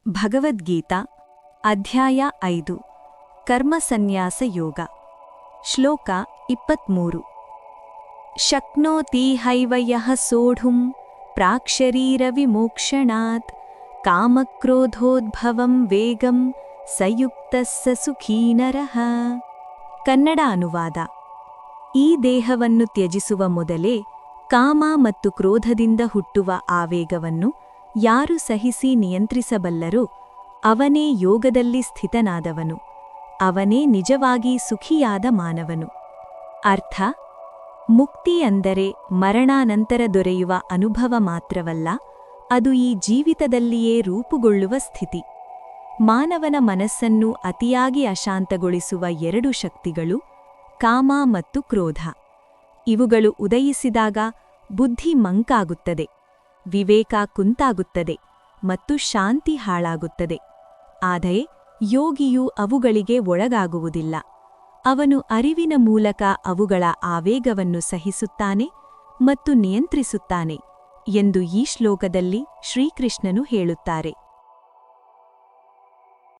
ಭಗವದ್ಗೀತಾ ಅಧ್ಯಾಯ 5 ಕರ್ಮಸನ್ಯಾಸ ಯೋಗ ಶ್ಲೋಕ 23 ಶಕ್ನೋತಿ ಹೈವ ಯಃ ಸೋಢುಂ ಪ್ರಾಕ್ಶರೀರವಿಮೋಕ್ಷಣಾತ್ ಕಾಮಕ್ರೋಧೋದ್ಭವಂ ವೇಗಂ ಸಯುಕ್ತಸ್ಸ ಸುಖೀ ನರಃ. ಕನ್ನಡ ಅನುವಾದ. ಈ ದೇಹವನ್ನು ತ್ಯಜಿಸುವ ಮೊದಲೇ ಕಾಮ ಮತ್ತು ಕ್ರೋಧದಿಂದ ಹುಟ್ಟುವ ಆವೇಗವನ್ನು ಯಾರು ಸಹಿಸಿ ನಿಯಂತ್ರಿಸಬಲ್ಲರೋ ಅವನೇ ಯೋಗದಲ್ಲಿ ಸ್ಥಿತನಾದವನು, ಅವನೇ ನಿಜವಾಗಿ ಸುಖಿಯಾದ ಮಾನವನು. ಅರ್ಥ: ಮುಕ್ತಿ ಅಂದರೆ ಮರಣಾನಂತರ ದೊರೆಯುವ ಅನುಭವ ಮಾತ್ರವಲ್ಲ, ಅದು ಈ ಜೀವಿತದಲ್ಲಿಯೇ ರೂಪುಗೊಳ್ಳುವ ಸ್ಥಿತಿ. ಮಾನವನ ಮನಸ್ಸನ್ನು ಅತಿಯಾಗಿ ಅಶಾಂತಗೊಳಿಸುವ ಎರಡು ಶಕ್ತಿಗಳು ಕಾಮ ಮತ್ತು ಕ್ರೋಧ. ಇವುಗಳು ಉದಯಿಸಿದಾಗ ಬುದ್ಧಿ ಮಂಕಾಗುತ್ತದೆ, ವಿವೇಕ ಕುಂತಾಗುತ್ತದೆ ಮತ್ತು ಶಾಂತಿ ಹಾಳಾಗುತ್ತದೆ. ಆದರೆ ಯೋಗಿಯು ಅವುಗಳಿಗೆ ಒಳಗಾಗುವುದಿಲ್ಲ. ಅವನು ಅರಿವಿನ ಮೂಲಕ ಅವುಗಳ ಆವೇಗವನ್ನು ಸಹಿಸುತ್ತಾನೆ ಮತ್ತು ನಿಯಂತ್ರಿಸುತ್ತಾನೆ ಎಂದು ಈ ಶ್ಲೋಕದಲ್ಲಿ ಶ್ರೀಕೃಷ್ಣನು ಹೇಳುತ್ತಾರೆ.